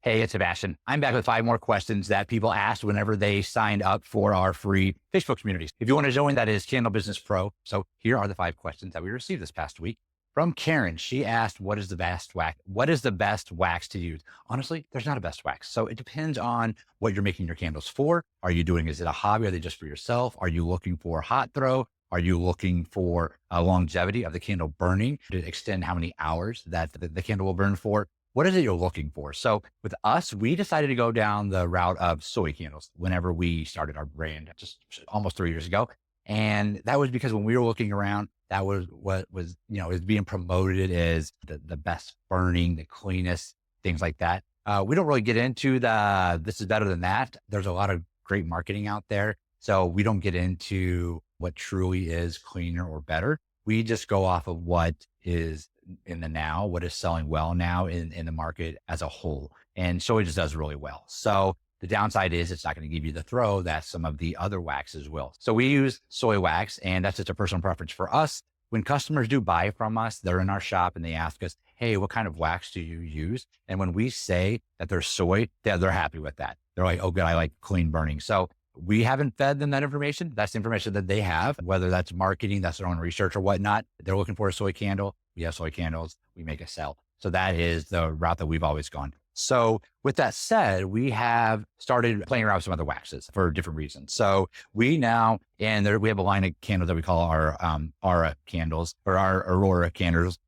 Hey, it's Sebastian. I'm back with 5 more questions that people asked whenever they signed up for our free Facebook communities. If you want to join, that is Candle Business Pro. So here are the 5 questions that we received this past week from Karen. She asked, what is the best wax? What is the best wax to use? Honestly, there's not a best wax. So it depends on what you're making your candles for. Are you doing, is it a hobby? Are they just for yourself? Are you looking for hot throw? Are you looking for a longevity of the candle burning to extend how many hours that the candle will burn for? What is it you're looking for? So with us, we decided to go down the route of soy candles whenever we started our brand just almost 3 years ago. And that was because when we were looking around, that was what was, is being promoted as the best burning, the cleanest, things like that. We don't really get into this is better than that. There's a lot of great marketing out there. So we don't get into what truly is cleaner or better. We just go off of what is in the now, what is selling well now in the market as a whole. And soy just does really well. So the downside is it's not going to give you the throw that some of the other waxes will. So we use soy wax, and that's just a personal preference for us. When customers do buy from us, they're in our shop and they ask us, hey, what kind of wax do you use? And when we say that they're soy, they're happy with that. They're like, oh, good, I like clean burning. So we haven't fed them that information. That's the information that they have, whether that's marketing, that's their own research or whatnot. They're looking for a soy candle. We have soy candles. We make a sell. So that is the route that we've always gone. So with that said, we have started playing around with some other waxes for different reasons. So we now, we have a line of candles that we call our Aura candles, or our Aurora candles,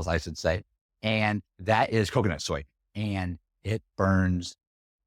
I should say. And that is coconut soy, and it burns.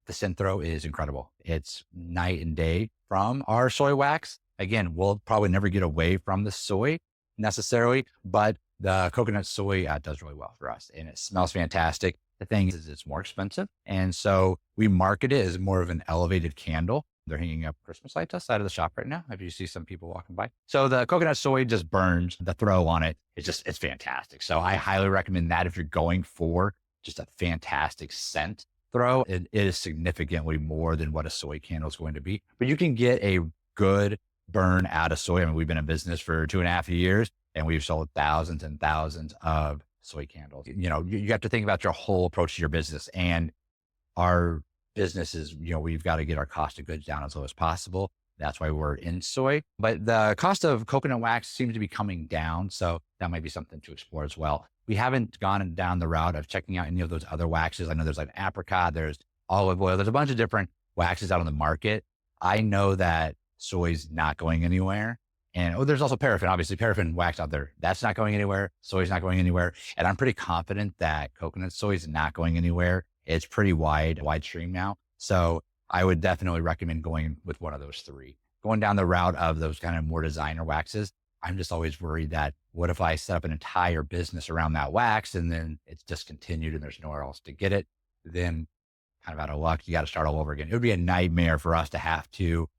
The synthro is incredible. It's night and day from our soy wax. Again, we'll probably never get away from the soy necessarily, but the coconut soy does really well for us, and it smells fantastic. The thing is, it's more expensive. And so we market it as more of an elevated candle. They're hanging up Christmas lights outside of the shop right now. If you see some people walking by. So the coconut soy just burns. The throw on it, it's fantastic. So I highly recommend that if you're going for just a fantastic scent throw. It is significantly more than what a soy candle is going to be, but you can get a good burn out of soy. I mean, we've been in business for 2.5 years and we've sold thousands and thousands of soy candles. You have to think about your whole approach to your business, and our business is, we've got to get our cost of goods down as low as possible. That's why we're in soy, but the cost of coconut wax seems to be coming down. So that might be something to explore as well. We haven't gone down the route of checking out any of those other waxes. I know there's like apricot, there's olive oil, there's a bunch of different waxes out on the market. I know that soy's not going anywhere. And there's also paraffin, obviously paraffin wax out there. That's not going anywhere. Soy's not going anywhere. And I'm pretty confident that coconut soy is not going anywhere. It's pretty widestream now. So I would definitely recommend going with one of those 3. Going down the route of those kind of more designer waxes, I'm just always worried that what if I set up an entire business around that wax and then it's discontinued and there's nowhere else to get it? Then kind of out of luck, you got to start all over again. It would be a nightmare for us to have to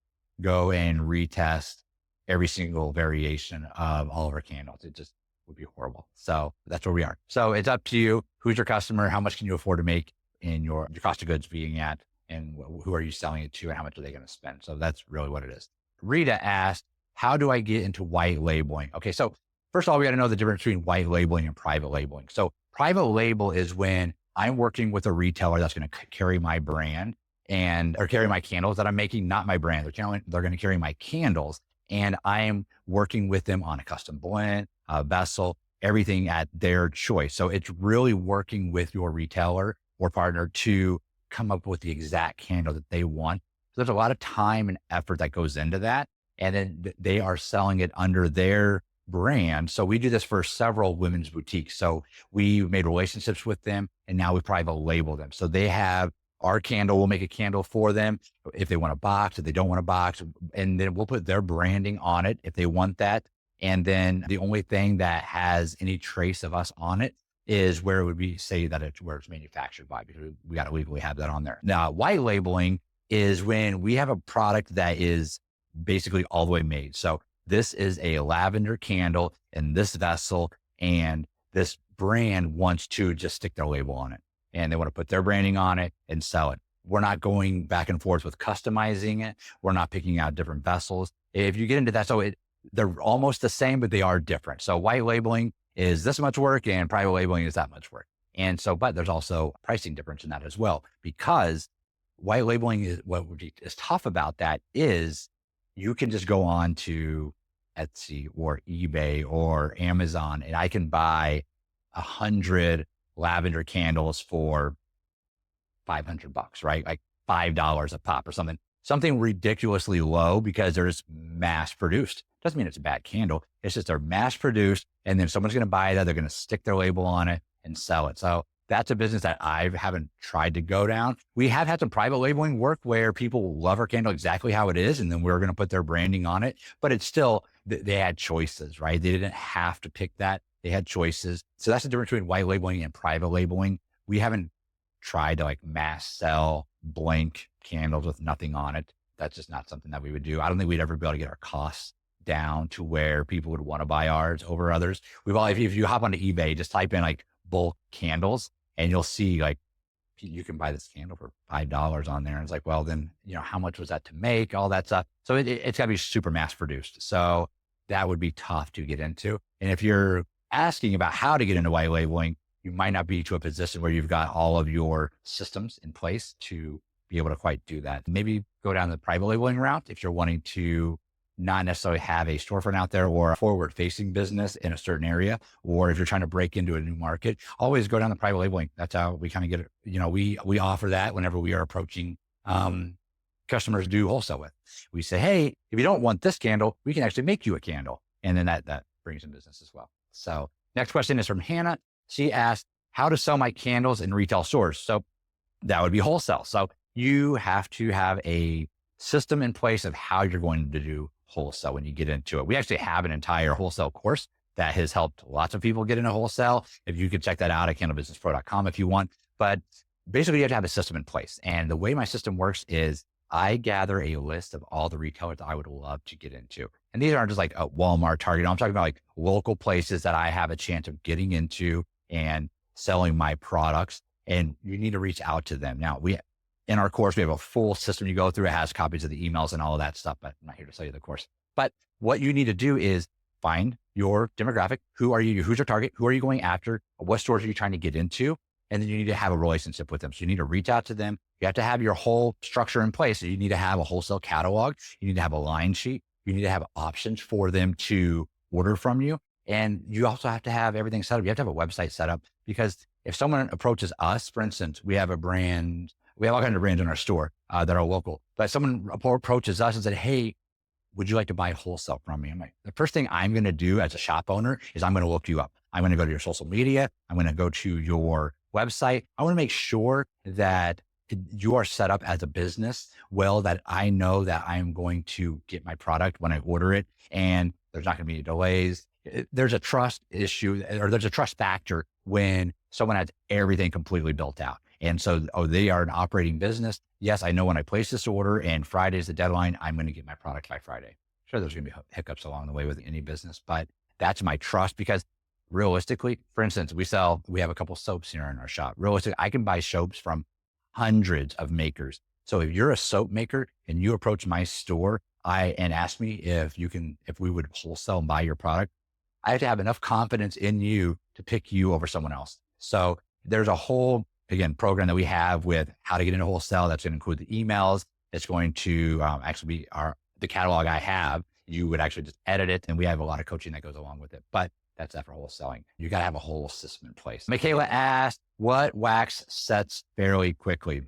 go and retest every single variation of all of our candles. It just would be horrible. So that's where we are. So it's up to you. Who's your customer? How much can you afford to make in your cost of goods being at? And who are you selling it to and how much are they going to spend? So that's really what it is. Rita asked, how do I get into white labeling? Okay. So first of all, we got to know the difference between white labeling and private labeling. So private label is when I'm working with a retailer that's going to carry my brand or carry my candles that I'm making, not my brand. They're going to carry my candles, and I am working with them on a custom blend, a vessel, everything at their choice. So it's really working with your retailer or partner to come up with the exact candle that they want. So there's a lot of time and effort that goes into that. And then they are selling it under their brand. So we do this for several women's boutiques. So we made relationships with them, and now we private label them. So they have our candle. We'll make a candle for them if they want a box, if they don't want a box, and then we'll put their branding on it if they want that. And then the only thing that has any trace of us on it is where it would be say that it's where it's manufactured by, because we got to legally have that on there. Now, white labeling is when we have a product that is basically all the way made. So this is a lavender candle in this vessel, and this brand wants to just stick their label on it, and they want to put their branding on it and sell it. We're not going back and forth with customizing it. We're not picking out different vessels. If you get into that, they're almost the same, but they are different. So white labeling is this much work and private labeling is that much work. And so, but there's also a pricing difference in that as well, because white labeling is is tough about that is you can just go on to Etsy or eBay or Amazon and I can buy 100 lavender candles for $500, right? Like $5 a pop or something ridiculously low because they're just mass produced. Doesn't mean it's a bad candle. It's just they're mass produced. And then someone's going to buy that. They're going to stick their label on it and sell it. So that's a business that I haven't tried to go down. We have had some private labeling work where people love our candle exactly how it is. And then we're going to put their branding on it, but it's still, they had choices, right? They didn't have to pick that. They had choices. So that's the difference between white labeling and private labeling. We haven't tried to like mass sell blank candles with nothing on it. That's just not something that we would do. I don't think we'd ever be able to get our costs down to where people would want to buy ours over others. If you hop onto eBay, just type in like bulk candles and you'll see like you can buy this candle for $5 on there. And it's like, well, then, how much was that to make? All that stuff. So it's got to be super mass produced. So that would be tough to get into. And if you're asking about how to get into white labeling, you might not be to a position where you've got all of your systems in place to be able to quite do that. Maybe go down the private labeling route if you're wanting to not necessarily have a storefront out there or a forward facing business in a certain area, or if you're trying to break into a new market, always go down the private labeling. That's how we kind of get it. We offer that whenever we are approaching customers do wholesale with. We say, hey, if you don't want this candle, we can actually make you a candle. And then that brings in business as well. So next question is from Hannah. She asked how to sell my candles in retail stores. So that would be wholesale. So you have to have a system in place of how you're going to do wholesale when you get into it. We actually have an entire wholesale course that has helped lots of people get into wholesale. If you could check that out at candlebusinesspro.com if you want. But basically you have to have a system in place. And the way my system works is I gather a list of all the retailers that I would love to get into. And these aren't just like a Walmart, Target. I'm talking about like local places that I have a chance of getting into and selling my products. And you need to reach out to them. Now, in our course, we have a full system you go through. It has copies of the emails and all of that stuff, but I'm not here to sell you the course. But what you need to do is find your demographic. Who are you? Who's your target? Who are you going after? What stores are you trying to get into? And then you need to have a relationship with them. So you need to reach out to them. You have to have your whole structure in place. So you need to have a wholesale catalog. You need to have a line sheet. You need to have options for them to order from you. And you also have to have everything set up. You have to have a website set up, because if someone approaches us, for instance, we have all kinds of brands in our store that are local, but someone approaches us and said, hey, would you like to buy wholesale from me? I'm like, the first thing I'm going to do as a shop owner is I'm going to look you up. I'm going to go to your social media. I'm going to go to your website. I want to make sure that you are set up as a business well, that I know that I'm going to get my product when I order it and there's not going to be any delays. There's a trust issue, or there's a trust factor when someone has everything completely built out. And so, they are an operating business. Yes, I know when I place this order and Friday is the deadline, I'm going to get my product by Friday. Sure, there's going to be hiccups along the way with any business, but that's my trust, because realistically, for instance, we have a couple soaps here in our shop. Realistically, I can buy soaps from hundreds of makers. So if you're a soap maker and you approach my store and ask me if we would wholesale and buy your product, I have to have enough confidence in you to pick you over someone else. So there's a whole, again, program that we have with how to get into wholesale. That's going to include the emails. It's going to actually be the catalog I have. You would actually just edit it. And we have a lot of coaching that goes along with it, but that's that for wholesaling. You got to have a whole system in place. Mikayla asked, what wax sets fairly quickly?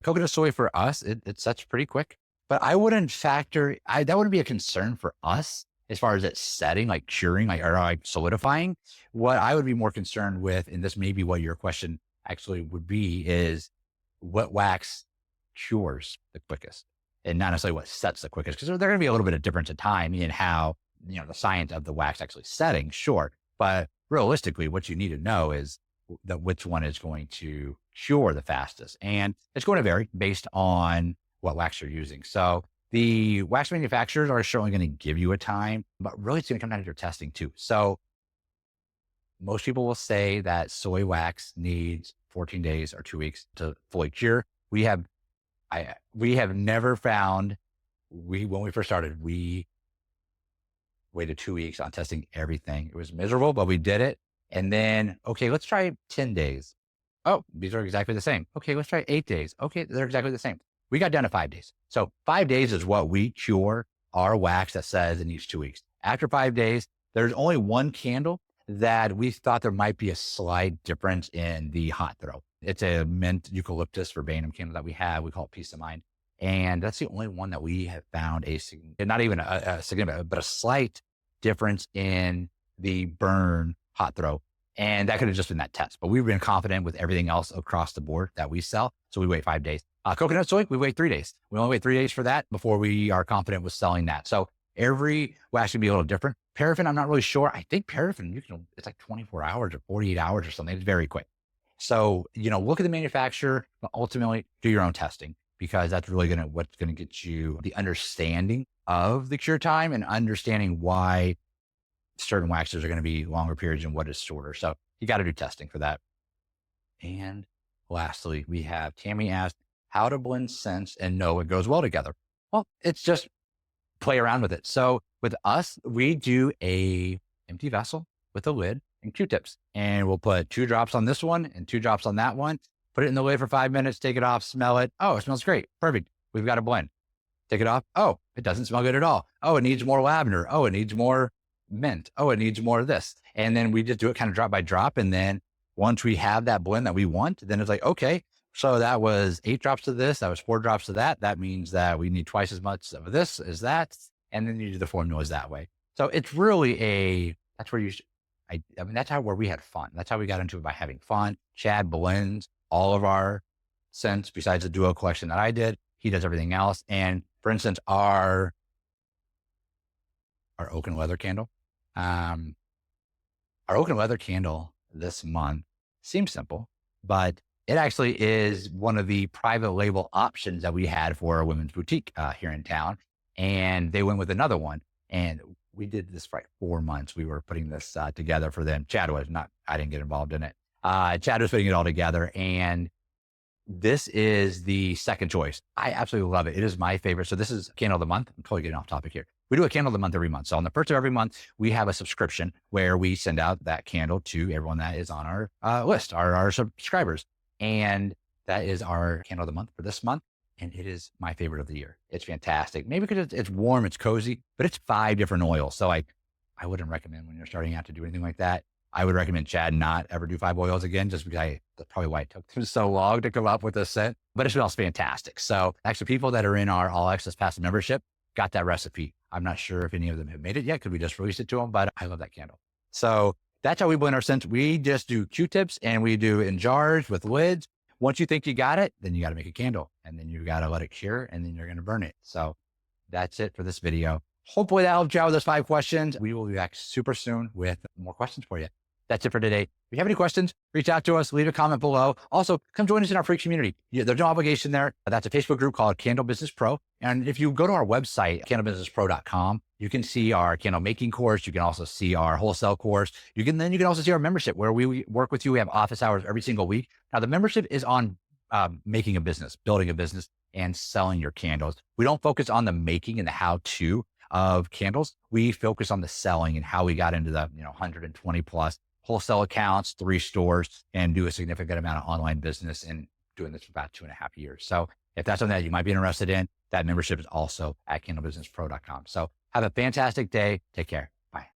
Coconut soy for us, it sets pretty quick, but I wouldn't that wouldn't be a concern for us as far as it setting, like curing, or solidifying. What I would be more concerned with, and this may be what your question actually would be, is what wax cures the quickest, and not necessarily what sets the quickest, because there's going to be a little bit of difference in time in how, the science of the wax actually setting, sure. But realistically, what you need to know is which one is going to cure the fastest. And it's going to vary based on what wax you're using. So the wax manufacturers are certainly going to give you a time, but really it's going to come down to your testing too. So most people will say that soy wax needs 14 days or 2 weeks to fully cure. We have never found, when we first started, we waited 2 weeks on testing everything. It was miserable, but we did it. And then, okay, let's try 10 days. Oh, these are exactly the same. Okay, let's try 8 days. Okay, they're exactly the same. We got down to 5 days. So 5 days is what we cure our wax that says it needs 2 weeks. After 5 days, there's only one candle that we thought there might be a slight difference in the hot throw. It's a mint eucalyptus verbatim candle that we have. We call it Peace of Mind. And that's the only one that we have found not even a significant, but a slight difference in the burn hot throw. And that could have just been that test, but we've been confident with everything else across the board that we sell. So we wait 5 days. Coconut soy, we wait 3 days. We only wait 3 days for that before we are confident with selling that. So every wax can be a little different. Paraffin, I'm not really sure. I think paraffin, it's like 24 hours or 48 hours or something. It's very quick. So, look at the manufacturer, but ultimately do your own testing, because that's really what's going to get you the understanding of the cure time and understanding why certain waxes are going to be longer periods and what is shorter. So you got to do testing for that. And lastly, we have Tammy asked how to blend scents and know it goes well together. Well, it's just play around with it. So with us, we do a empty vessel with a lid and Q-tips, and we'll put 2 drops on this one and 2 drops on that one, put it in the lid for 5 minutes, take it off, smell it. Oh, it smells great. Perfect. We've got a blend. Take it off. Oh, it doesn't smell good at all. Oh, it needs more lavender. Oh, it needs more mint. Oh, it needs more of this. And then we just do it kind of drop by drop. And then once we have that blend that we want, then it's like, okay, so that was 8 drops of this. That was 4 drops of that. That means that we need twice as much of this as that. And then you do the formulas that way. So it's really that's where that's where we had fun. That's how we got into it, by having fun. Chad blends all of our scents besides the duo collection that I did. He does everything else. And for instance, our oak and leather candle, our oak and leather candle this month seems simple, but it actually is one of the private label options that we had for a women's boutique here in town. And they went with another one. And we did this for like 4 months. We were putting this together for them. Chad was not, I didn't get involved in it. Chad was putting it all together. And this is the second choice. I absolutely love it. It is my favorite. So this is candle of the month. I'm totally getting off topic here. We do a candle of the month every month. So on the first of every month, we have a subscription where we send out that candle to everyone that is on our list, our subscribers. And that is our candle of the month for this month. And it is my favorite of the year. It's fantastic. Maybe because it's warm, it's cozy, but it's 5 different oils. So I wouldn't recommend when you're starting out to do anything like that. I would recommend Chad not ever do 5 oils again, just because that's probably why it took them so long to come up with this scent, but it smells fantastic. So actually, people that are in our All Access Pass membership got that recipe. I'm not sure if any of them have made it yet because we just released it to them, but I love that candle. So that's how we blend our scents. We just do Q-tips and we do in jars with lids. Once you think you got it, then you got to make a candle, and then you got to let it cure, and then you're going to burn it. So that's it for this video. Hopefully that helped you out with those 5 questions. We will be back super soon with more questions for you. That's it for today. If you have any questions, reach out to us, leave a comment below. Also, come join us in our free community. There's no obligation there. That's a Facebook group called Candle Business Pro. And if you go to our website, candlebusinesspro.com, you can see our candle making course. You can also see our wholesale course. You can also see our membership where we work with you. We have office hours every single week. Now, the membership is on making a business, building a business, and selling your candles. We don't focus on the making and the how-to of candles. We focus on the selling and how we got into the 120 plus wholesale accounts, 3 stores, and do a significant amount of online business, and doing this for about 2.5 years. So if that's something that you might be interested in, that membership is also at candlebusinesspro.com. So have a fantastic day. Take care.